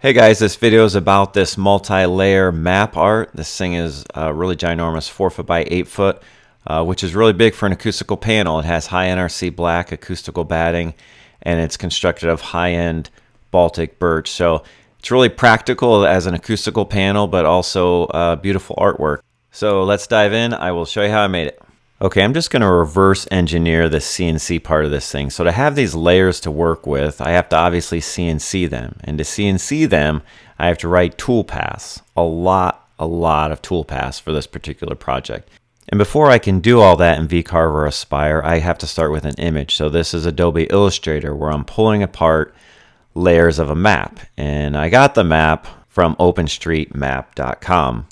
Hey guys, this video is about this multi-layer map art. This thing is really ginormous, 4 foot by 8 foot, which is really big for an acoustical panel. It has high NRC black acoustical batting, and it's constructed of high-end Baltic birch. So it's really practical as an acoustical panel, but also beautiful artwork. So let's dive in. I will show you how I made it. Okay, I'm just going to reverse engineer the CNC part of this thing. So to have these layers to work with, I have to obviously CNC them. And to CNC them, I have to write tool paths. A lot of tool paths for this particular project. And before I can do all that in VCarve or Aspire, I have to start with an image. So this is Adobe Illustrator where I'm pulling apart layers of a map. And I got the map from OpenStreetMap.com.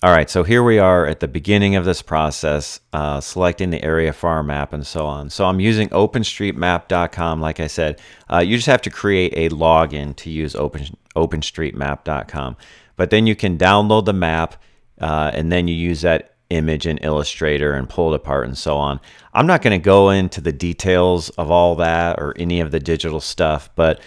All right, so here we are at the beginning of this process, selecting the area for our map and so on. So I'm using OpenStreetMap.com. Like I said, you just have to create a login to use OpenStreetMap.com. But then you can download the map, and then you use that image in Illustrator and pull it apart and so on. I'm not going to go into the details of all that or any of the digital stuff, but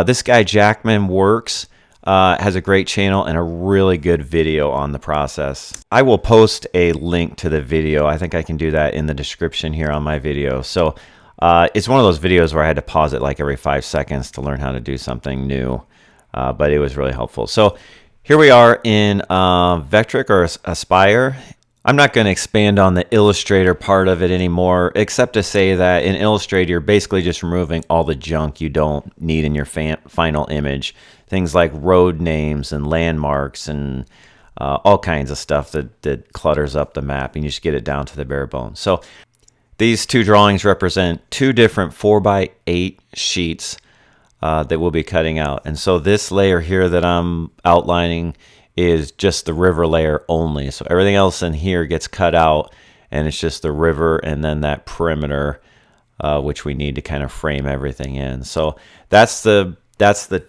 this guy Jackman Works has a great channel and a really good video on the process. I will post a link to the video. I think I can do that in the description here on my video. So it's one of those videos where I had to pause it like every 5 seconds to learn how to do something new, but it was really helpful. So here we are in Vectric or Aspire. I'm not going to expand on the Illustrator part of it anymore, except to say that in Illustrator, you're basically just removing all the junk you don't need in your final image. Things like road names and landmarks and all kinds of stuff that clutters up the map, and you just get it down to the bare bones. So these two drawings represent two different 4x8 sheets that we'll be cutting out. And so this layer here that I'm outlining is just the river layer only. So everything else in here gets cut out, and it's just the river and then that perimeter, which we need to kind of frame everything in. So that's the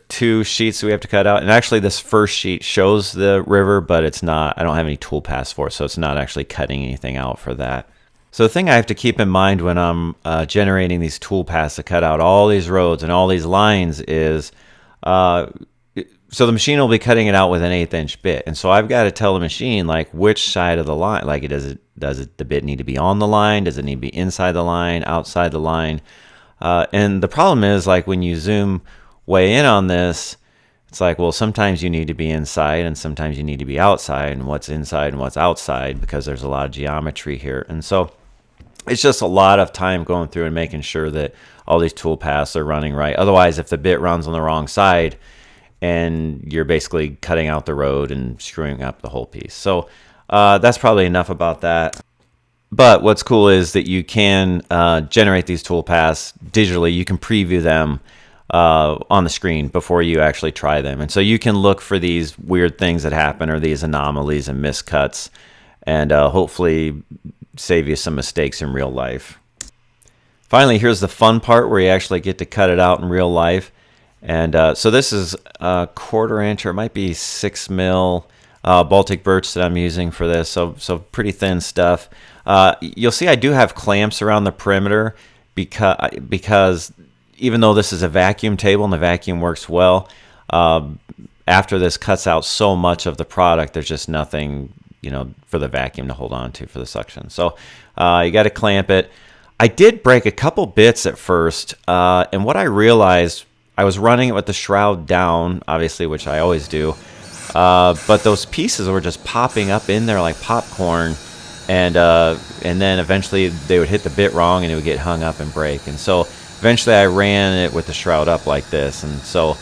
two sheets we have to cut out. And actually this first sheet shows the river, but it's not, I don't have any tool paths for it, so it's not actually cutting anything out for that. So the thing I have to keep in mind when I'm generating these tool paths to cut out all these roads and all these lines is, so the machine will be cutting it out with an 1/8 inch bit. And so I've got to tell the machine like which side of the line, like does the bit need to be on the line? Does it need to be inside the line, outside the line? And the problem is like when you zoom way in on this, it's like, well, sometimes you need to be inside and sometimes you need to be outside, and what's inside and what's outside, because there's a lot of geometry here. And so it's just a lot of time going through and making sure that all these tool paths are running right. Otherwise, if the bit runs on the wrong side, and you're basically cutting out the road and screwing up the whole piece. So that's probably enough about that. But what's cool is that you can generate these tool paths digitally. You can preview them on the screen before you actually try them. And so you can look for these weird things that happen or these anomalies and miscuts, and hopefully save you some mistakes in real life. Finally, here's the fun part where you actually get to cut it out in real life. And so this is a 1/4 inch, or it might be 6 mil Baltic birch that I'm using for this. So pretty thin stuff. You'll see I do have clamps around the perimeter because even though this is a vacuum table and the vacuum works well, after this cuts out so much of the product, there's just nothing, for the vacuum to hold on to for the suction. So you got to clamp it. I did break a couple bits at first, and what I realized, I was running it with the shroud down, obviously, which I always do, but those pieces were just popping up in there like popcorn, and then eventually they would hit the bit wrong and it would get hung up and break. And so eventually I ran it with the shroud up like this, and so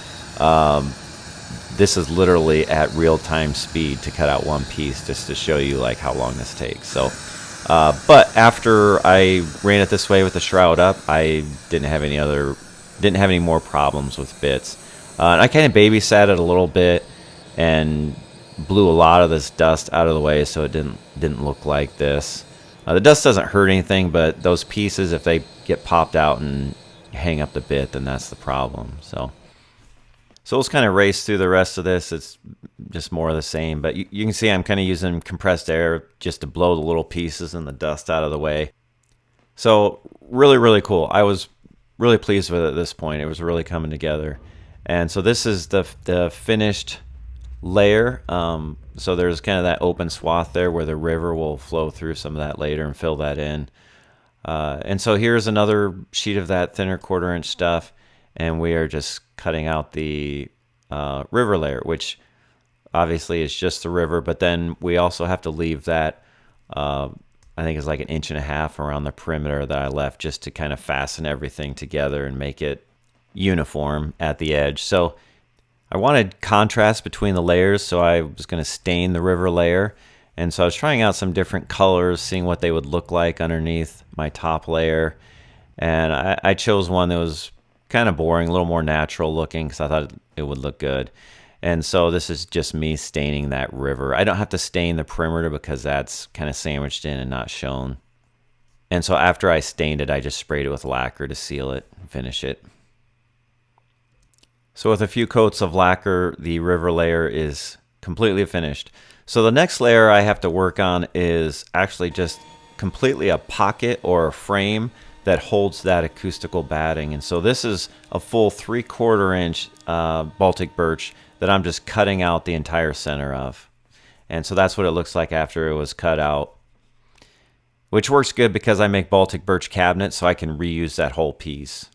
this is literally at real-time speed to cut out one piece, just to show you like how long this takes. So, but after I ran it this way with the shroud up, I didn't have any more problems with bits. And I kind of babysat it a little bit and blew a lot of this dust out of the way so it didn't look like this. The dust doesn't hurt anything, but those pieces, if they get popped out and hang up the bit, then that's the problem. So let's kind of race through the rest of this. It's just more of the same, but you can see I'm kind of using compressed air just to blow the little pieces and the dust out of the way. So really, really cool. I was really pleased with it at this point. It was really coming together. And so this is the finished layer. So there's kind of that open swath there where the river will flow through some of that later and fill that in. And so here's another sheet of that thinner 1/4 inch stuff, and we are just cutting out the river layer, which obviously is just the river, but then we also have to leave that, I think it's like 1.5 inches around the perimeter that I left, just to kind of fasten everything together and make it uniform at the edge. So I wanted contrast between the layers, so I was going to stain the river layer. And so I was trying out some different colors, seeing what they would look like underneath my top layer. And I chose one that was kind of boring, a little more natural looking, because I thought it would look good. And so this is just me staining that river. I don't have to stain the perimeter because that's kind of sandwiched in and not shown. And so after I stained it, I just sprayed it with lacquer to seal it and finish it. So with a few coats of lacquer, the river layer is completely finished. So the next layer I have to work on is actually just completely a pocket or a frame that holds that acoustical batting. And so this is a full 3/4 inch Baltic birch that I'm just cutting out the entire center of. And so that's what it looks like after it was cut out, which works good because I make Baltic birch cabinets, so I can reuse that whole piece.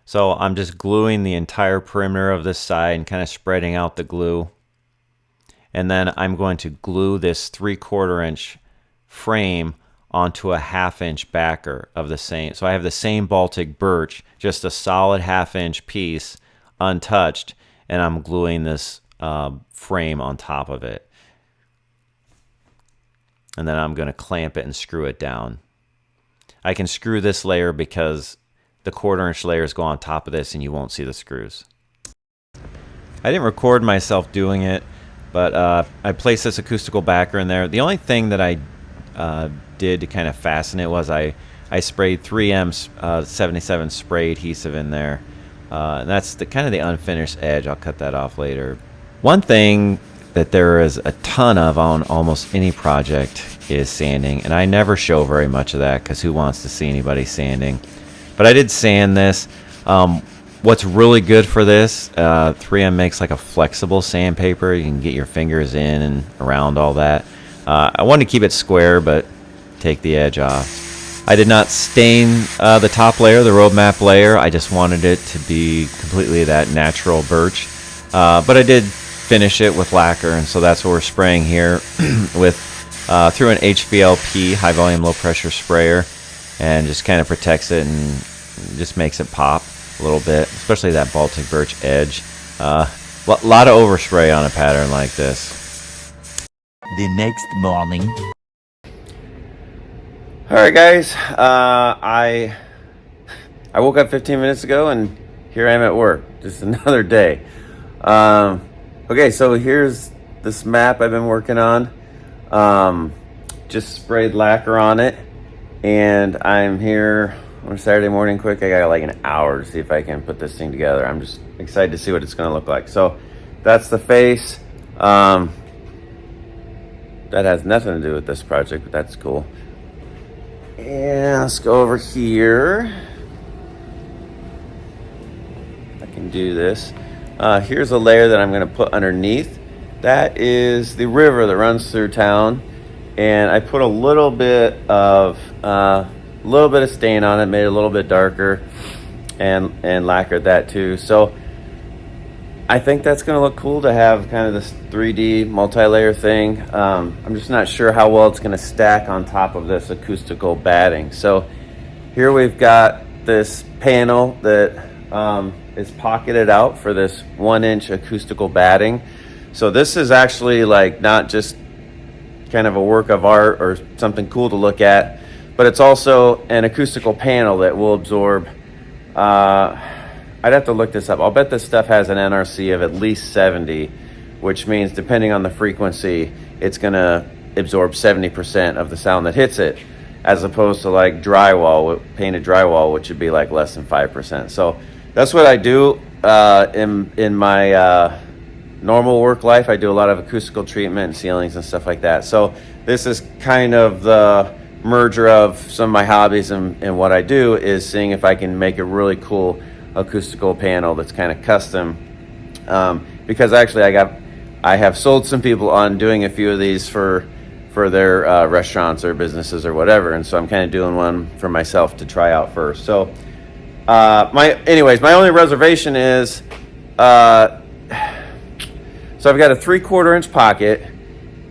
So I'm just gluing the entire perimeter of this side and kind of spreading out the glue. And then I'm going to glue this 3/4 inch frame onto a 1/2 inch backer of the same. So I have the same Baltic birch, just a solid 1/2 inch piece, untouched, and I'm gluing this frame on top of it. And then I'm going to clamp it and screw it down. I can screw this layer because the 1/4 inch layers go on top of this and you won't see the screws. I didn't record myself doing it, but I placed this acoustical backer in there. The only thing that I did to kind of fasten it was I sprayed 3M 77 spray adhesive in there. And that's the kind of the unfinished edge. I'll cut that off later. One thing that there is a ton of on almost any project is sanding, and I never show very much of that because who wants to see anybody sanding? But I did sand this. What's really good for this, 3M makes like a flexible sandpaper. You can get your fingers in and around all that. I wanted to keep it square, but take the edge off. I did not stain the top layer, the road map layer. I just wanted it to be completely that natural birch. But I did finish it with lacquer, and so that's what we're spraying here with through an HVLP, high volume, low pressure sprayer, and just kind of protects it and just makes it pop a little bit, especially that Baltic birch edge. A lot of overspray on a pattern like this. The next morning. All right, guys. I woke up 15 minutes ago, and here I am at work. Just another day. Okay, so here's this map I've been working on. Just sprayed lacquer on it, and I'm here on a Saturday morning quick. I got like an hour to see if I can put this thing together. I'm just excited to see what it's going to look like. So that's the face. That has nothing to do with this project, but that's cool. And let's go over here. I can do this. Here's a layer that I'm going to put underneath. That is the river that runs through town, and I put a little bit of stain on it, made it a little bit darker, and lacquered that too. So I think that's going to look cool to have kind of this 3D multi-layer thing. I'm just not sure how well it's going to stack on top of this acoustical batting. So here we've got this panel that is pocketed out for this 1-inch acoustical batting. So this is actually like not just kind of a work of art or something cool to look at, but it's also an acoustical panel that will absorb, I'd have to look this up. I'll bet this stuff has an NRC of at least 70, which means depending on the frequency, it's going to absorb 70% of the sound that hits it, as opposed to like drywall, painted drywall, which would be like less than 5%. So that's what I do in my normal work life. I do a lot of acoustical treatment and ceilings and stuff like that. So this is kind of the merger of some of my hobbies and what I do, is seeing if I can make a really cool acoustical panel that's kind of custom, because actually I have sold some people on doing a few of these for their restaurants or businesses or whatever, and so I'm kind of doing one for myself to try out first. So my only reservation is so I've got a 3/4 inch pocket,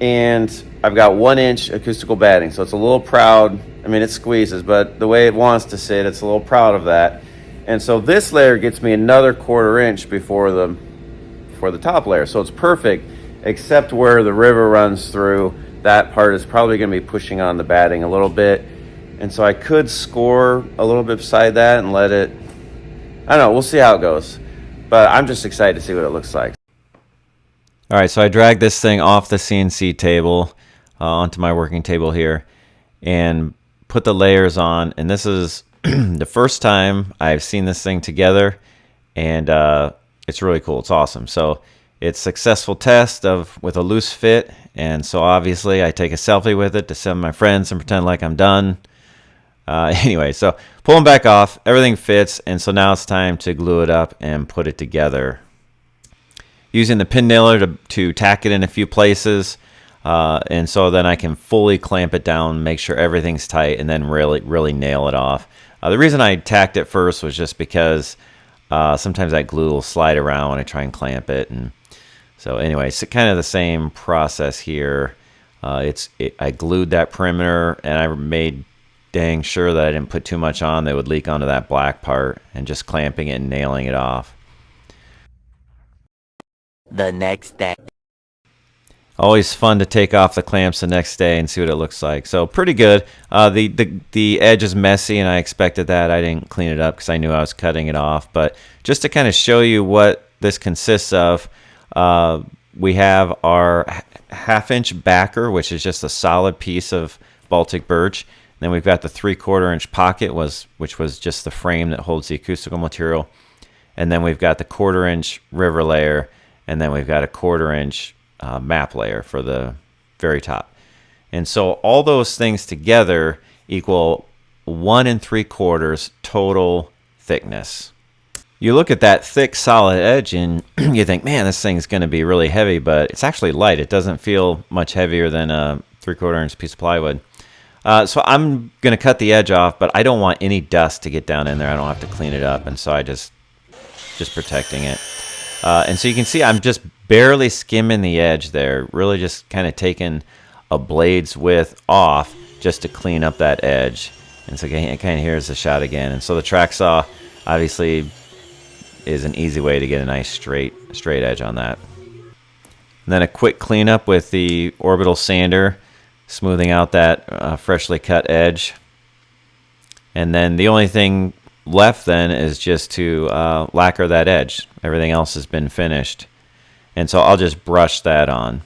and I've got 1 inch acoustical batting, so it's a little proud. I mean, it squeezes, but the way it wants to sit, it's a little proud of that. And so this layer gets me another 1/4 inch before the top layer, so it's perfect, except where the river runs through. That part is probably going to be pushing on the batting a little bit, and so I could score a little bit beside that and let it. I don't know. We'll see how it goes, but I'm just excited to see what it looks like. All right, so I dragged this thing off the CNC table onto my working table here and put the layers on. And this is the first time I've seen this thing together, and it's really cool. It's awesome. So it's successful test with a loose fit, and so obviously I take a selfie with it to send my friends and pretend like I'm done. Anyway, so pull them back off. Everything fits, and so now it's time to glue it up and put it together. Using the pin nailer to tack it in a few places, and so then I can fully clamp it down, make sure everything's tight, and then really nail it off. The reason I tacked it first was just because sometimes that glue will slide around when I try and clamp it. And so anyway, so kind of the same process here. I glued that perimeter, and I made dang sure that I didn't put too much on that would leak onto that black part, and just clamping it and nailing it off. The next day. Always fun to take off the clamps the next day and see what it looks like. So pretty good. The edge is messy, and I expected that. I didn't clean it up because I knew I was cutting it off. But just to kind of show you what this consists of, we have our 1/2 inch backer, which is just a solid piece of Baltic birch. Then we've got the 3/4 inch pocket, which was just the frame that holds the acoustical material. And then we've got the 1/4 inch river layer, and then we've got a 1/4 inch map layer for the very top. And so all those things together equal 1 3/4 total thickness. You look at that thick solid edge and you think, man, this thing's going to be really heavy, but it's actually light. It doesn't feel much heavier than a 3/4 inch piece of plywood. So I'm going to cut the edge off, but I don't want any dust to get down in there. I don't have to clean it up, and so I just protecting it. And so you can see I'm just barely skimming the edge there, really just kind of taking a blade's width off just to clean up that edge. And so kind of here's the shot again. And so the track saw obviously is an easy way to get a nice straight edge on that. And then a quick cleanup with the orbital sander, smoothing out that freshly cut edge. And then the only thing left then is just to lacquer that edge. Everything else has been finished, and so I'll just brush that on.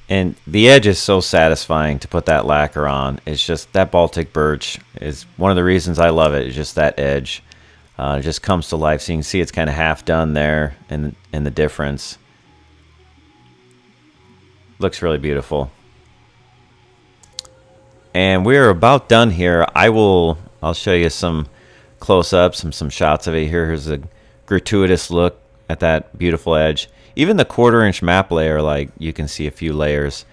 And the edge is so satisfying to put that lacquer on. It's just that Baltic birch is one of the reasons I love it. It's just that edge. It just comes to life. So you can see it's kind of half done there, and the difference looks really beautiful. And we're about done here. I'll show you some close-ups and some shots of it here. Here's a gratuitous look at that beautiful edge. Even the 1/4 inch map layer, like, you can see a few layers.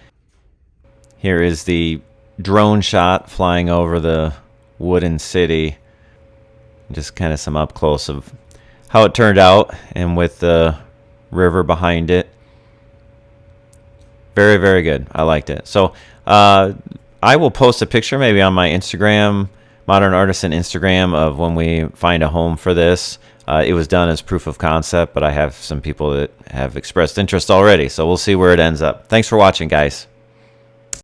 Here is the drone shot flying over the wooden city. Just kind of some up close of how it turned out, and with the river behind it. Very, very good. I liked it. So I will post a picture maybe on my Instagram, Modern Artisan Instagram, of when we find a home for this. It was done as proof of concept, but I have some people that have expressed interest already, so we'll see where it ends up. Thanks for watching, guys.